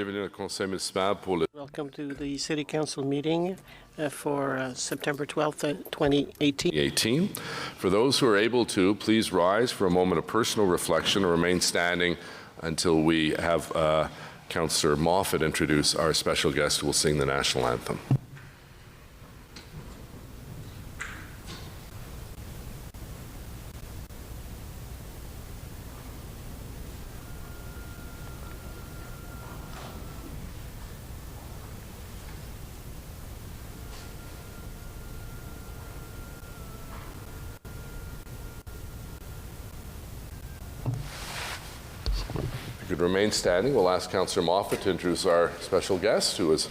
bienvenue au Conseil municipal pour le... Welcome to the City Council meeting for September 12th, 2018. For those who are able to, please rise for a moment of personal reflection and remain standing until we have Councillor Moffat introduce our special guest who will sing the National Anthem. If you could remain standing, we'll ask Councillor Moffat to introduce our special guest who is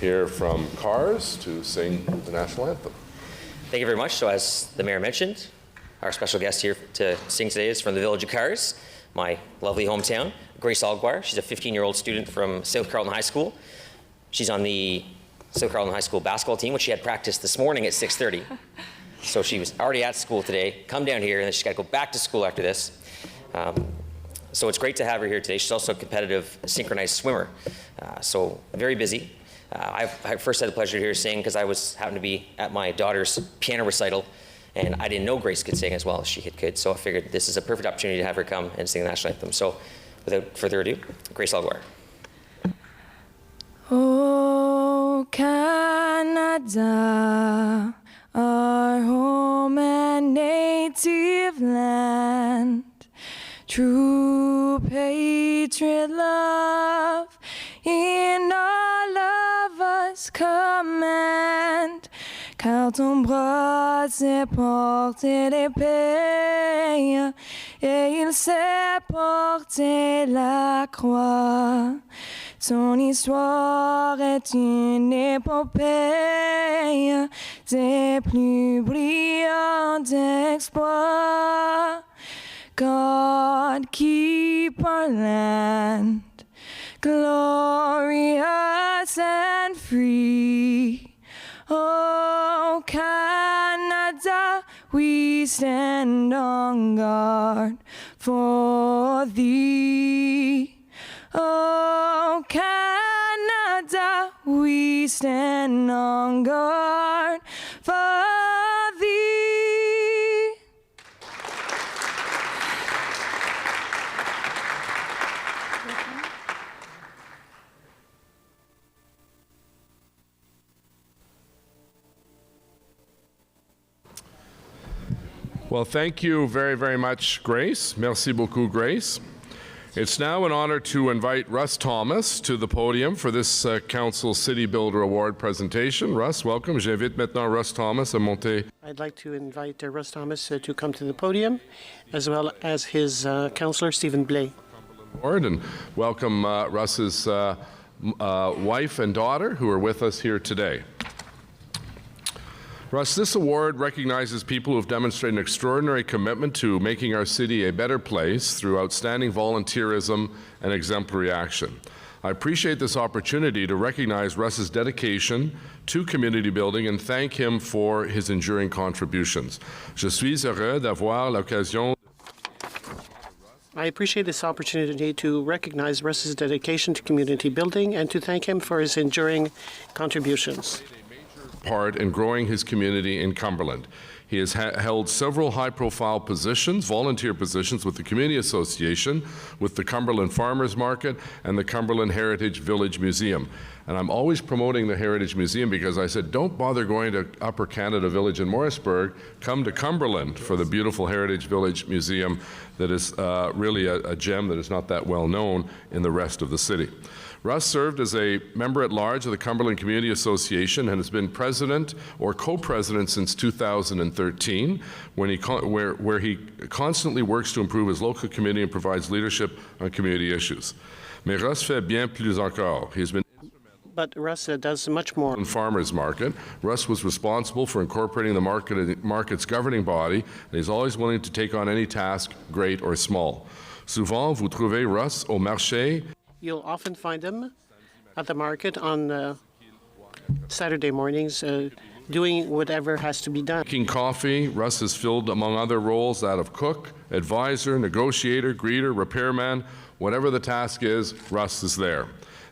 here from CARS to sing the National Anthem. Thank you very much. So as the Mayor mentioned, our special guest here to sing today is from the village of CARS, my lovely hometown, Grace Alguar. She's a 15-year-old student from South Carleton High School. She's on the South Carleton High School basketball team, which she had practice this morning at 6:30. So she was already at school today, come down here, and then she's got to go back to school after this. So it's great to have her here today. She's also a competitive synchronized swimmer, so very busy. I first had the pleasure to hear her sing because I happened to be at my daughter's piano recital, and I didn't know Grace could sing as well as she could, so I figured this is a perfect opportunity to have her come and sing the National Anthem. So without further ado, Grace Alguar. Oh, Canada, our home and native land, true patriot love in all of us command, car ton bras s'est porté l'épée et il s'est porté la croix. Ton histoire est une épopée des plus brillants exploits. God, keep our land glorious and free. Oh, Canada, we stand on guard for thee. Oh, Canada, we stand on guard for thee. Well, thank you very, very much, Grace. Merci beaucoup, Grace. It's now an honor to invite Russ Thomas to the podium for this Council City Builder Award presentation. Russ, welcome. J'invite maintenant Russ Thomas à monter. I'd like to invite Russ Thomas to come to the podium, as well as his councillor, Stephen Blais. And welcome Russ's wife and daughter who are with us here today. Russ, this award recognizes people who have demonstrated an extraordinary commitment to making our city a better place through outstanding volunteerism and exemplary action. I appreciate this opportunity to recognize Russ's dedication to community building and thank him for his enduring contributions. Je suis heureux d'avoir l'occasion. I appreciate this opportunity to recognize Russ's dedication to community building and to thank him for his enduring contributions. Part in growing his community in Cumberland. He has held several high-profile positions, volunteer positions, with the Community Association, with the Cumberland Farmers Market, and the Cumberland Heritage Village Museum. And I'm always promoting the Heritage Museum because I said, don't bother going to Upper Canada Village in Morrisburg, come to Cumberland for the beautiful Heritage Village Museum that is really a gem that is not that well known in the rest of the city. Russ served as a member-at-large of the Cumberland Community Association and has been president or co-president since 2013, where he constantly works to improve his local community and provides leadership on community issues. Mais Russ fait bien plus encore. He has been But Russ does much more. In Farmers Market, Russ was responsible for incorporating the market's governing body, and he's always willing to take on any task, great or small. Souvent, vous trouvez Russ au marché. You'll often find him at the market on Saturday mornings doing whatever has to be done. Making coffee, Russ has filled, among other roles, that of cook, advisor, negotiator, greeter, repairman. Whatever the task is, Russ is there.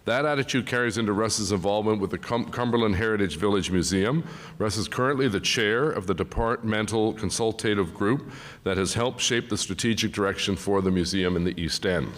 That attitude carries into Russ's involvement with the Cumberland Heritage Village Museum. Russ is currently the chair of the departmental consultative group that has helped shape the strategic direction for the museum in the East End.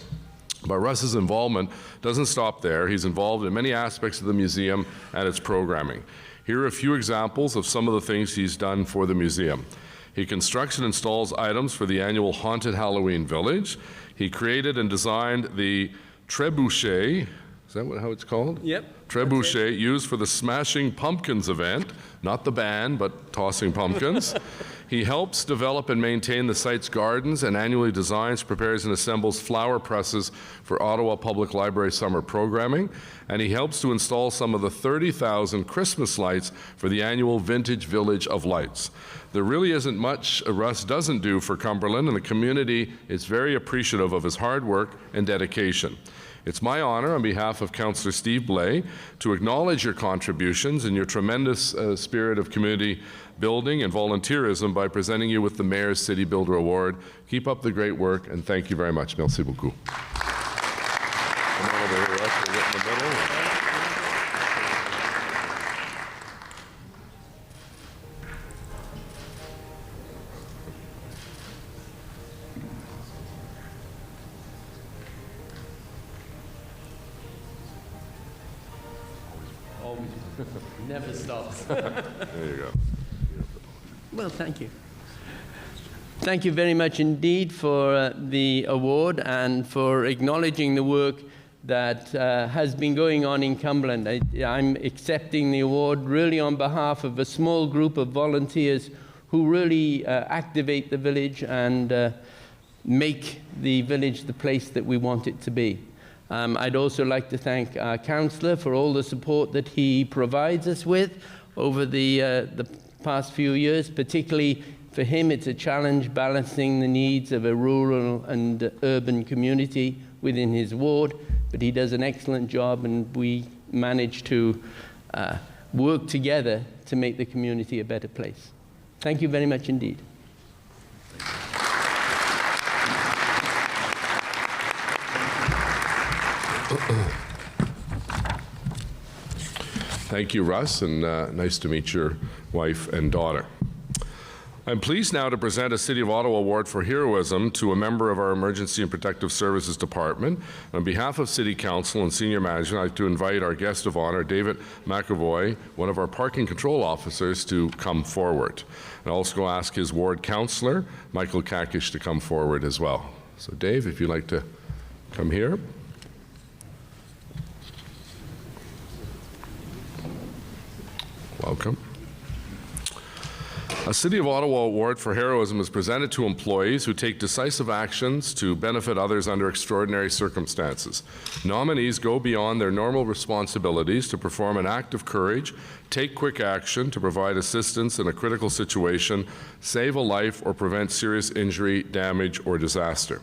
But Russ's involvement doesn't stop there. He's involved in many aspects of the museum and its programming. Here are a few examples of some of the things he's done for the museum. He constructs and installs items for the annual Haunted Halloween Village. He created and designed the trebuchet. Is that how it's called? Yep. Trebuchet, used for the Smashing Pumpkins event, not the band, but tossing pumpkins. He helps develop and maintain the site's gardens and annually designs, prepares, and assembles flower presses for Ottawa Public Library summer programming. And he helps to install some of the 30,000 Christmas lights for the annual Vintage Village of Lights. There really isn't much Russ doesn't do for Cumberland, and the community is very appreciative of his hard work and dedication. It's my honor, on behalf of Councillor Steve Blais, to acknowledge your contributions and your tremendous spirit of community building and volunteerism by presenting you with the Mayor's City Builder Award. Keep up the great work, and thank you very much. Merci beaucoup. Come on over here, Russ. We'll get in the middle. Never stops. There you go. Well, thank you. Thank you very much indeed for the award and for acknowledging the work that has been going on in Cumberland. I'm accepting the award really on behalf of a small group of volunteers who really activate the village and make the village the place that we want it to be. I'd also like to thank our councillor for all the support that he provides us with over the past few years. Particularly for him, it's a challenge balancing the needs of a rural and urban community within his ward, but he does an excellent job, and we manage to work together to make the community a better place. Thank you very much indeed. Thank you, Russ, and nice to meet your wife and daughter. I'm pleased now to present a City of Ottawa Award for Heroism to a member of our Emergency and Protective Services Department. On behalf of City Council and Senior Management, I'd like to invite our guest of honor, David McAvoy, one of our parking control officers, to come forward. And I'll also ask his ward councillor, Michael Kakish, to come forward as well. So Dave, if you'd like to come here. Welcome. A City of Ottawa Award for Heroism is presented to employees who take decisive actions to benefit others under extraordinary circumstances. Nominees go beyond their normal responsibilities to perform an act of courage, take quick action to provide assistance in a critical situation, save a life, or prevent serious injury, damage, or disaster.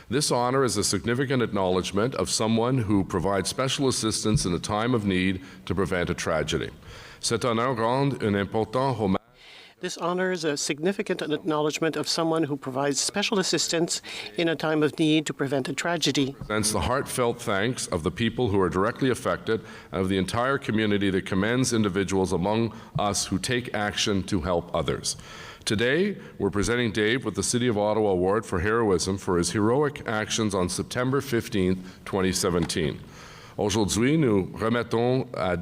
This honor is a significant acknowledgement of someone who provides special assistance in a time of need to prevent a tragedy. Cet honneur rend un important hommage. This honor is a significant acknowledgement of someone who provides special assistance in a time of need to prevent a tragedy. Presents the heartfelt thanks of the people who are directly affected and of the entire community that commends individuals among us who take action to help others. Today, we're presenting Dave with the City of Ottawa Award for Heroism for his heroic actions on September 15, 2017. Aujourd'hui, nous remettons à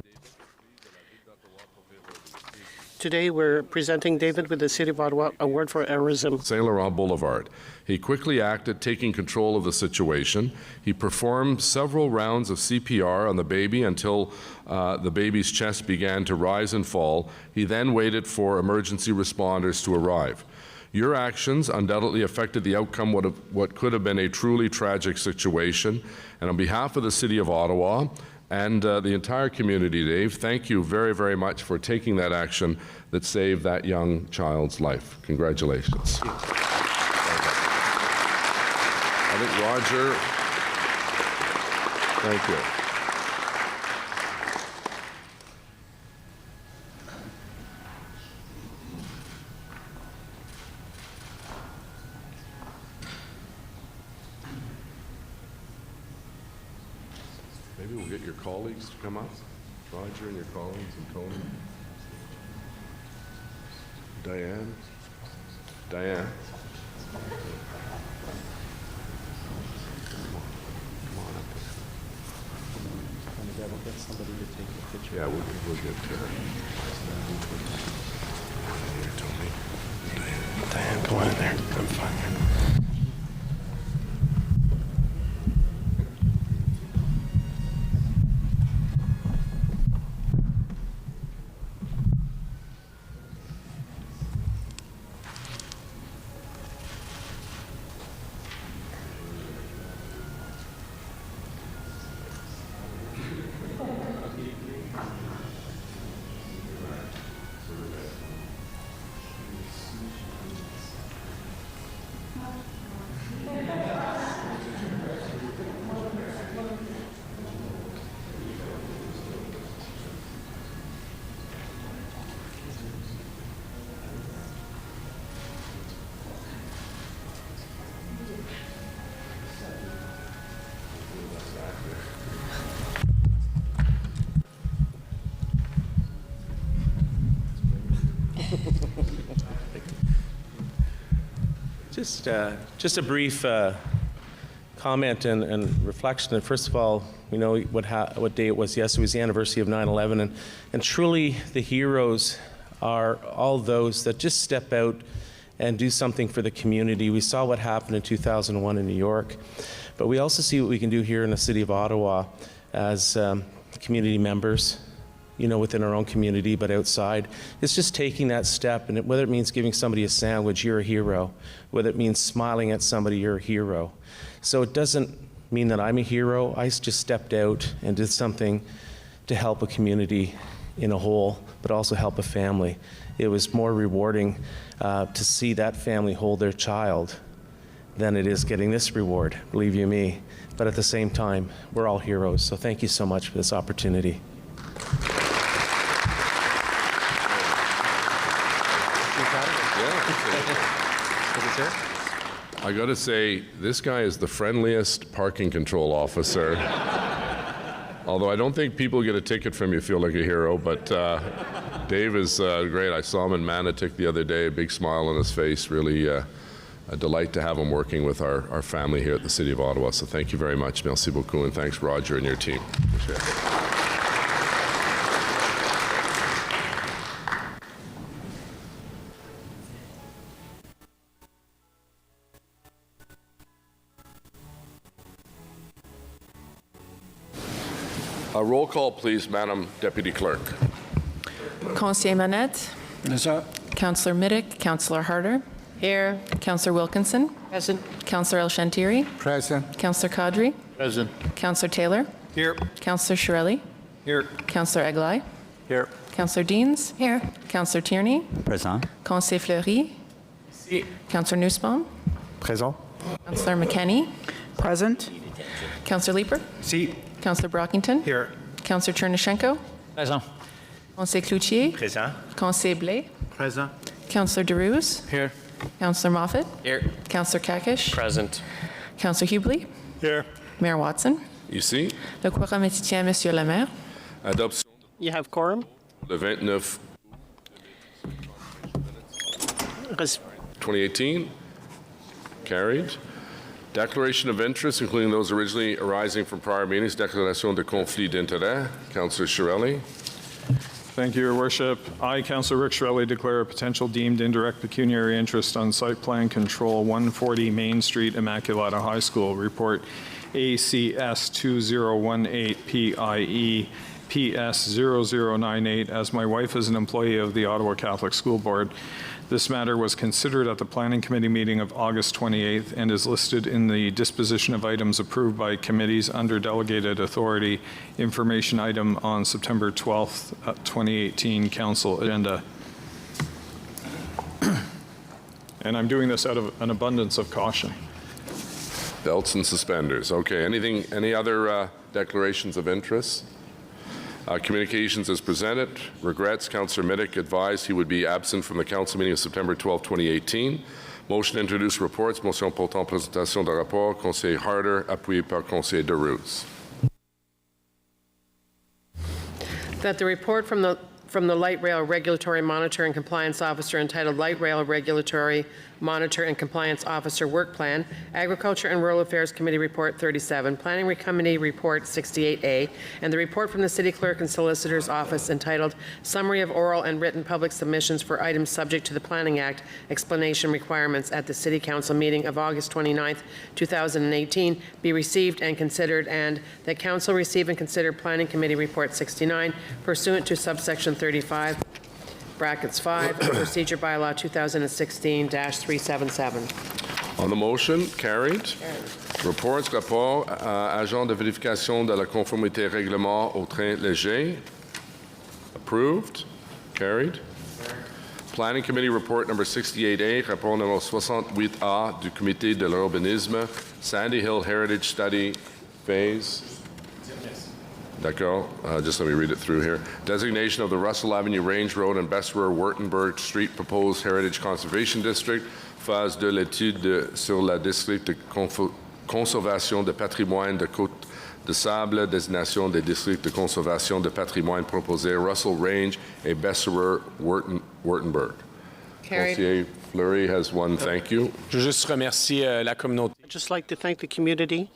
Today, we're presenting David with the City of Ottawa Award for Heroism. Saint Laurent Boulevard. He quickly acted, taking control of the situation. He performed several rounds of CPR on the baby until the baby's chest began to rise and fall. He then waited for emergency responders to arrive. Your actions undoubtedly affected the outcome of what could have been a truly tragic situation. And on behalf of the City of Ottawa and the entire community, Dave, thank you very, very much for taking that action that saved that young child's life. Congratulations. Thank you. I think Roger, thank you. Maybe we'll get your colleagues to come up. Roger and your colleagues and Tony. Diane. Diane. Come on up here. We'll get somebody to take a picture. Yeah, we'll get to her. Here, Tony. Diane, go on in there. I'm fine. Just a brief comment and reflection. First of all, we know what day it was yesterday. It was the anniversary of 9/11, and truly the heroes are all those that just step out and do something for the community. We saw what happened in 2001 in New York, but we also see what we can do here in the city of Ottawa as community members, within our own community, but outside. It's just taking that step, and whether it means giving somebody a sandwich, you're a hero. Whether it means smiling at somebody, you're a hero. So it doesn't mean that I'm a hero. I just stepped out and did something to help a community in a whole, but also help a family. It was more rewarding to see that family hold their child than it is getting this reward, believe you me. But at the same time, we're all heroes. So thank you so much for this opportunity. I got to say, this guy is the friendliest parking control officer. Although I don't think people get a ticket from you feel like a hero, but Dave is great. I saw him in Manotick the other day, a big smile on his face. Really a delight to have him working with our family here at the City of Ottawa. So thank you very much. Merci beaucoup, and thanks, Roger, and your team. Appreciate it. A roll call, please, Madam Deputy Clerk. Conseiller Manette. Councillor Middick. Councillor Harder. Here. Councillor Wilkinson. Present. Councillor El Shantiri. Present. Councillor Kadri. Present. Councillor Taylor. Here. Councillor Shirelli. Here. Councillor Eglai. Here. Councillor Deans. Here. Councillor Tierney. Present. Conseiller Fleury. Si. Councillor Nussbaum. Present. Councillor McKenney. Present. Councillor Leeper. Si. Councillor Brockington. Here. Councillor Chernyshenko. Present. Conseiller Cloutier. Present. Conseiller Blais. Present. Councillor Derouz. Here. Councillor Moffat. Here. Councillor Kakish. Present. Councillor Hubley. Here. Mayor Watson. Ici, Le quorum est tient, Monsieur le maire. adoption You have quorum. le 29 2018. Carried. Declaration of interest, including those originally arising from prior meetings. Déclaration de conflit d'intérêt. Councillor Shirelli. Thank you, Your Worship. I, Councillor Rick Shirelli, declare a potential deemed indirect pecuniary interest on site plan control 140 Main Street, Immaculata High School. Report ACS 2018 PIE PS 0098 as my wife is an employee of the Ottawa Catholic School Board. This matter was considered at the Planning Committee meeting of August 28th and is listed in the disposition of items approved by committees under delegated authority information item on September 12th, 2018 Council agenda. And I'm doing this out of an abundance of caution. Belts and suspenders. Okay, any other declarations of interest? Communications as presented. Regrets, Councillor Middick advised he would be absent from the council meeting of September 12, 2018. Motion to introduce reports. Motion portant présentation de rapport. Conseiller Harder, appuyé par Conseiller Derouz. That the report from the Light Rail Regulatory Monitor and Compliance Officer entitled Light Rail Regulatory Monitor and Compliance Officer Work Plan, Agriculture and Rural Affairs Committee Report 37, Planning Committee Report 68A, and the report from the City Clerk and Solicitor's Office entitled Summary of Oral and Written Public Submissions for Items Subject to the Planning Act Explanation Requirements at the City Council meeting of August 29th, 2018 be received and considered, and that Council receive and consider Planning Committee Report 69 pursuant to subsection 35, brackets 5, Procedure Bylaw 2016-377. On the motion, carried. Reports, rapport, agent de vérification de la conformité règlement au train léger. Approved. Carried. Planning Committee Report number 68A, rapport numéro 68A du Comité de l'urbanisme, Sandy Hill Heritage Study Phase. D'accord. Just let me read it through here. Designation of the Russell Avenue Range Road and Besserer-Wurtemberg Street Proposed Heritage Conservation District. Phase de l'étude sur la district de conservation de patrimoine de Côte de Sable, désignation des districts de conservation de patrimoine proposés, Russell Range et Besserer-Wurtemberg. Conseiller Fleury has one. Thank you. Je veux juste remercier la communauté. I'd just like to thank the community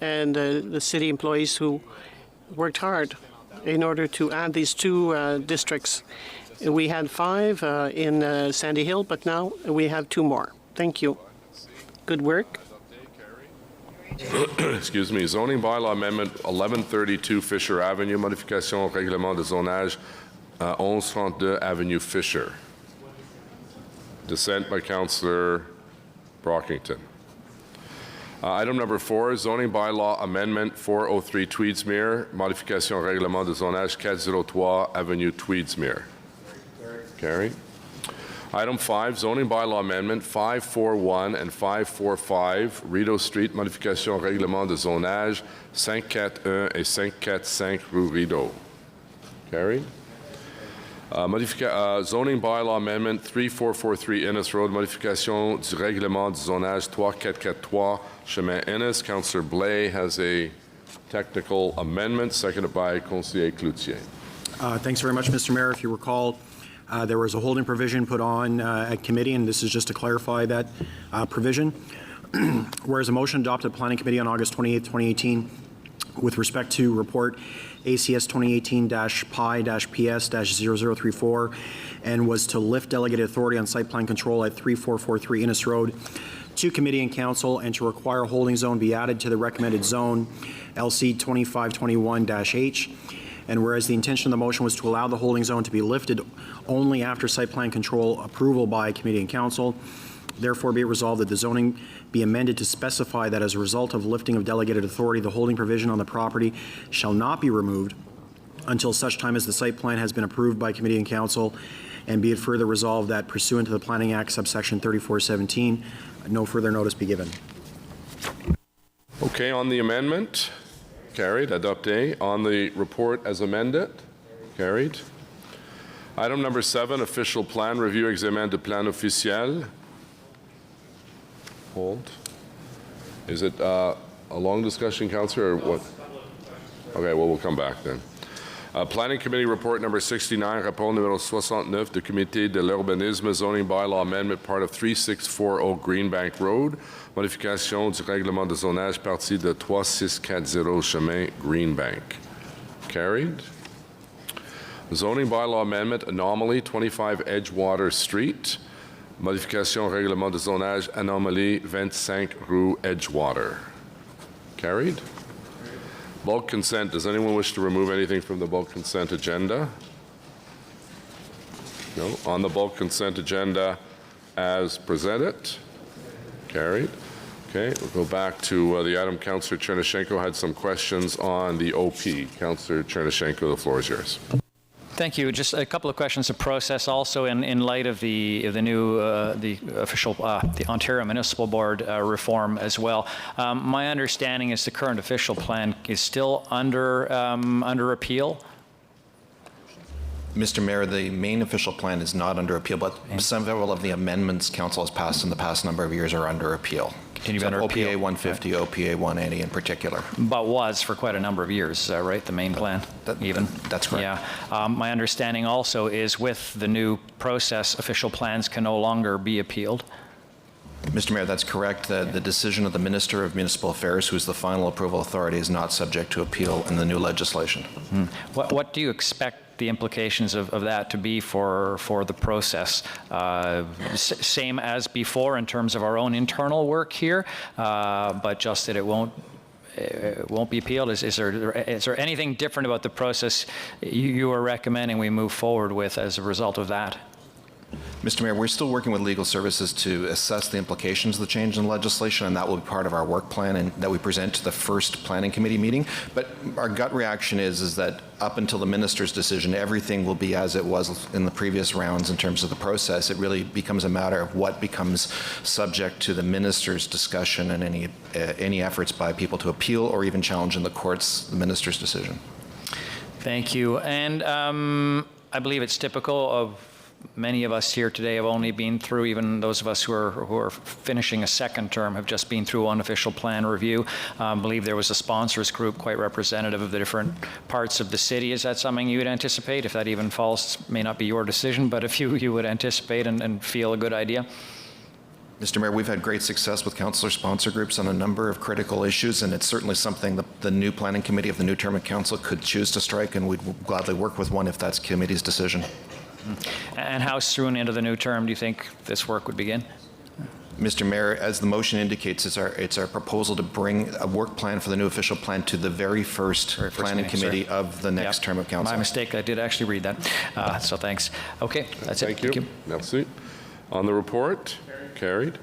and the city employees who worked hard in order to add these two districts. We had 5 in Sandy Hill, but now we have 2 more. Thank you. Good work. Excuse me. Zoning Bylaw Amendment 1132 Fisher Avenue, modification au règlement de zonage 1132 Avenue Fisher. Dissent by Councillor Brockington. Item number 4, Zoning Bylaw Amendment 403 Tweedsmuir, modification au règlement de zonage 403 Avenue Tweedsmuir. Carried. Item 5, Zoning Bylaw Amendment 541 and 545, Rideau Street, modification au règlement de zonage 541 et 545 rue Rideau. Carried. Zoning Bylaw Amendment 3443 Innes Road, modification du règlement du zonage 3443 Chemin Innes. Councillor Blais has a technical amendment, seconded by Conseiller Cloutier. Thanks very much, Mr. Mayor. If you recall, there was a holding provision put on at committee, and this is just to clarify that provision. Whereas a motion adopted at Planning Committee on August 28, 2018, with respect to report ACS 2018-PI-PS-0034, and was to lift delegated authority on site plan control at 3443 Innes Road to committee and council, and to require a holding zone be added to the recommended zone LC 2521-H. And whereas the intention of the motion was to allow the holding zone to be lifted only after site plan control approval by committee and council, therefore be it resolved that the zoning be amended to specify that as a result of lifting of delegated authority, the holding provision on the property shall not be removed until such time as the site plan has been approved by committee and council, and be it further resolved that pursuant to the Planning Act subsection 3417, no further notice be given. Okay, on the amendment, carried. Adopté. On the report as amended, carried. Item number 7, official plan review, examen de plan officiel. Hold. Is it a long discussion, Councillor, or what? Okay, well, we'll come back then. Planning Committee Report number 69, rapport numéro 69 du Comité de l'urbanisme, zoning bylaw amendment, part of 3640 Greenbank Road, modification du règlement de zonage, partie de 3640 chemin Greenbank. Carried. Zoning bylaw amendment, anomaly, 25 Edgewater Street, modification au règlement de zonage, anomalie 25 rue Edgewater. Carried. Bulk consent. Does anyone wish to remove anything from the bulk consent agenda? No. On the bulk consent agenda as presented? Carried. Okay, we'll go back to the item. Councillor Chernyshenko had some questions on the OP. Councillor Chernyshenko, the floor is yours. Thank you. Just a couple of questions of process also in light of the new the official the Ontario Municipal Board reform as well. My understanding is the current official plan is still under appeal. Mr. Mayor, the main official plan is not under appeal, but several of the amendments Council has passed in the past number of years are under appeal. continue So under appeal. OPA 150, OPA 180 in particular. But was for quite a number of years, right? The main plan, even? That's correct. Yeah. My understanding also is with the new process, official plans can no longer be appealed. Mr. Mayor, that's correct. The decision of the Minister of Municipal Affairs, who is the final approval authority, is not subject to appeal in the new legislation. What do you expect the implications of that to be for the process? Same as before in terms of our own internal work here, but just that it won't be appealed? Is there anything different about the process you are recommending we move forward with as a result of that? Mr. Mayor, we're still working with legal services to assess the implications of the change in legislation, and that will be part of our work plan and that we present to the first planning committee meeting. But our gut reaction is that up until the minister's decision, everything will be as it was in the previous rounds in terms of the process. It really becomes a matter of what becomes subject to the minister's discussion and any efforts by people to appeal or even challenge in the courts the minister's decision. Thank you. And I believe it's typical of many of us here today have only been through, even those of us who are finishing a second term have just been through unofficial plan review. I believe there was a sponsors group quite representative of the different parts of the city. Is that something you would anticipate? If that even falls, may not be your decision, but if you would anticipate and feel a good idea? Mr. Mayor, we've had great success with councillor sponsor groups on a number of critical issues, and it's certainly something the new planning committee of the new term of council could choose to strike, and we'd gladly work with one if that's committee's decision. And how soon into the new term do you think this work would begin? Mr. Mayor, as the motion indicates, it's our proposal to bring a work plan for the new official plan to the very first planning meeting, committee sorry. of the next term of council. My mistake, I did actually read that. So thanks. Okay, that's it. Thank you. Merci. On the report, carried.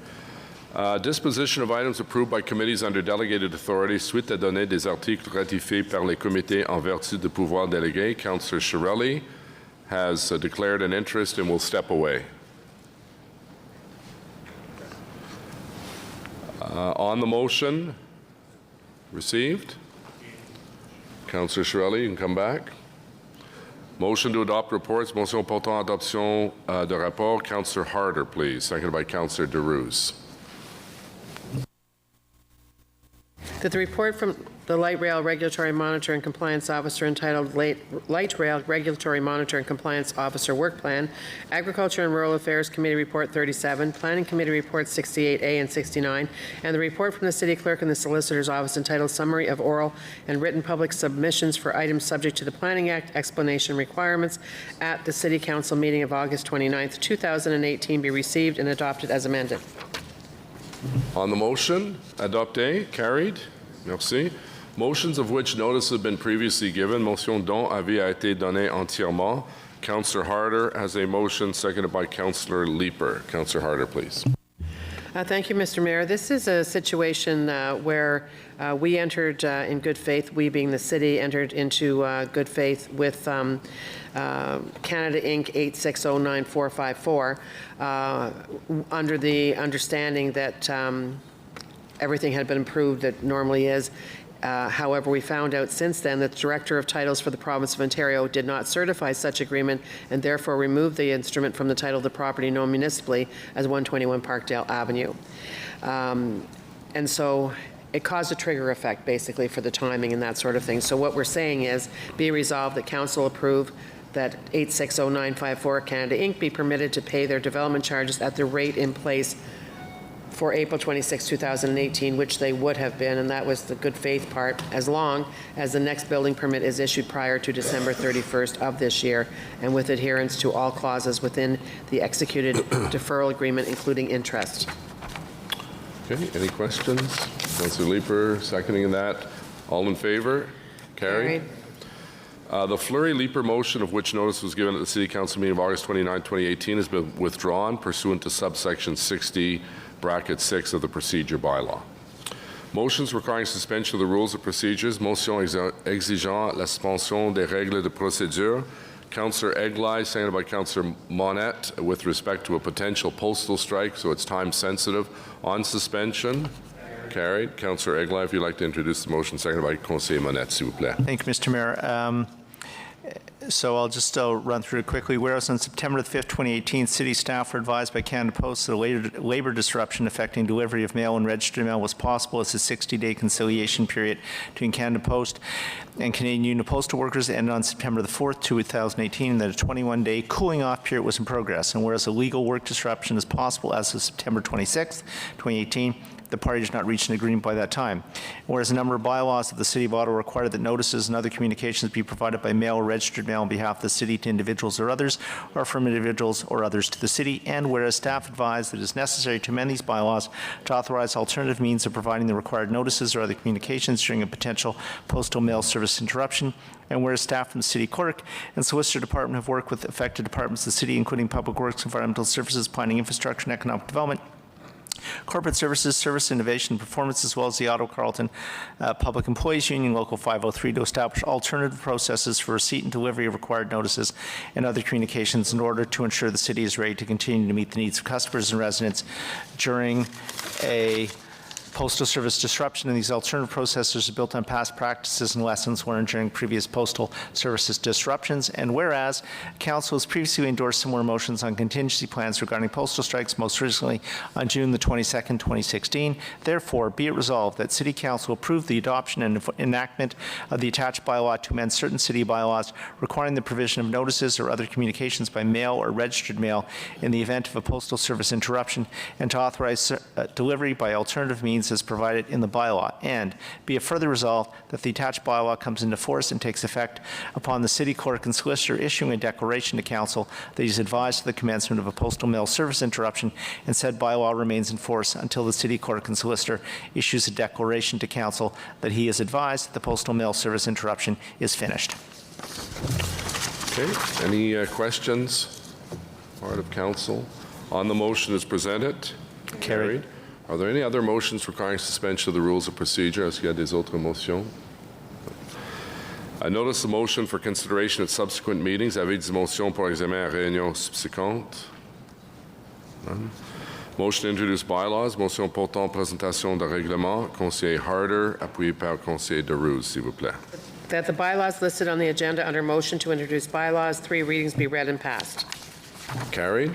Disposition of items approved by committees under delegated authority suite à donner des articles ratifiés par les comités en vertu de pouvoir délégué. Councillor Shirelli has declared an interest and will step away. On the motion, received. Councillor Shirelli, you can come back. Motion to adopt reports. Motion portant adoption de rapport. Councillor Harder, please. Seconded by Councillor DeRuse. That the report from the Light Rail Regulatory Monitor and Compliance Officer entitled Light Rail Regulatory Monitor and Compliance Officer Work Plan, Agriculture and Rural Affairs Committee Report 37, Planning Committee Report 68A and 69, and the report from the City Clerk and the Solicitor's Office entitled Summary of Oral and Written Public Submissions for Items Subject to the Planning Act Explanation Requirements at the City Council meeting of August 29th, 2018 be received and adopted as amended. On the motion, adopté, carried. Merci. Motions of which notice have been previously given. Motion dont avis a été donné entièrement. Councillor Harder has a motion, seconded by Councillor Leeper. Councillor Harder, please. Thank you, Mr. Mayor. This is a situation where we entered in good faith, we being the city, entered into good faith with Canada Inc. 8609-454 under the understanding that everything had been approved that normally is. However, we found out since then that the Director of Titles for the Province of Ontario did not certify such agreement and therefore removed the instrument from the title of the property known municipally as 121 Parkdale Avenue. And so it caused a trigger effect, basically, for the timing and that sort of thing. So what we're saying is, be resolved that Council approve that 860954 Canada Inc. be permitted to pay their development charges at the rate in place for April 26, 2018, which they would have been, and that was the good faith part, as long as the next building permit is issued prior to December 31st of this year, and with adherence to all clauses within the executed deferral agreement, including interest. Okay, any questions? Councillor Leeper seconding that. All in favor? Carried. The Fleury-Leeper motion, of which notice was given at the City Council meeting of August 29, 2018, has been withdrawn pursuant to subsection 60, bracket 6 of the procedure bylaw. Motions requiring suspension of the rules of procedures. Motion exigeant la suspension des règles de procédure. Councillor Eglai, seconded by Councillor Monette, with respect to a potential postal strike, so it's time sensitive. On suspension, carried. Councillor Eglai, if you'd like to introduce the motion, seconded by Conseiller Monette, s'il vous plaît. Thank you, Mr. Mayor. So I'll just run through it quickly. Whereas on September 5th, 2018, city staff were advised by Canada Post that a labor disruption affecting delivery of mail and registered mail was possible as a 60-day conciliation period between Canada Post and Canadian Union of Postal Workers ended on September 4th, 2018, and that a 21-day cooling-off period was in progress. And whereas a legal work disruption is possible as of September 26th, 2018, the party did not reach an agreement by that time. Whereas a number of bylaws of the City of Ottawa required that notices and other communications be provided by mail or registered mail on behalf of the city to individuals or others, or from individuals or others to the city, and whereas staff advised that it is necessary to amend these bylaws to authorize alternative means of providing the required notices or other communications during a potential postal mail service interruption, and whereas staff from the City Clerk and Solicitor Department have worked with affected departments of the city, including Public Works, Environmental Services, Planning, Infrastructure, and Economic Development, Corporate Services, Service Innovation and Performance, as well as the Ottawa Carleton Public Employees Union Local 503 to establish alternative processes for receipt and delivery of required notices and other communications in order to ensure the city is ready to continue to meet the needs of customers and residents during a postal service disruption. And these alternative processes are built on past practices and lessons learned during previous postal services disruptions. And whereas Council has previously endorsed similar motions on contingency plans regarding postal strikes, most recently on June the 22nd, 2016, therefore be it resolved that City Council approve the adoption and enactment of the attached bylaw to amend certain city bylaws requiring the provision of notices or other communications by mail or registered mail in the event of a postal service interruption, and to authorize delivery by alternative means as provided in the bylaw, and be it further resolved that the attached bylaw comes into force and takes effect upon the City Clerk and Solicitor issuing a declaration to Council that he is advised of the commencement of a postal mail service interruption, and said bylaw remains in force until the City Clerk and Solicitor issues a declaration to Council that he is advised that the postal mail service interruption is finished. Okay, any questions? Part of Council on the motion as presented? Carried. Are there any other motions requiring suspension of the rules of procedure? Est-ce qu'il y a des autres motions? I notice the motion for consideration at subsequent meetings. Avez-vous des motions pour examen à réunion subséquente? None. Motion to introduce bylaws. Motion portant présentation de règlement. Conseiller Harder, appuyé par Conseiller Deroux, s'il vous plaît. That the bylaws listed on the agenda under motion to introduce bylaws, 3 readings, be read and passed. Carried.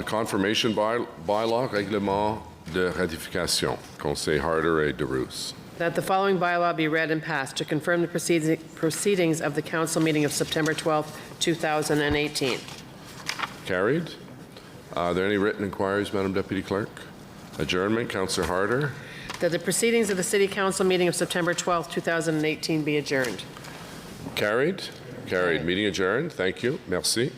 Confirmation bylaw, règlement de ratification. Conseil Harder et Deroux. That the following bylaw be read and passed to confirm the proceedings of the council meeting of September 12, 2018. Carried. Are there any written inquiries, Madam Deputy Clerk? Adjournment, Councillor Harder. That the proceedings of the City Council meeting of September 12, 2018 be adjourned. Carried. Carried. Meeting adjourned. Thank you. Merci.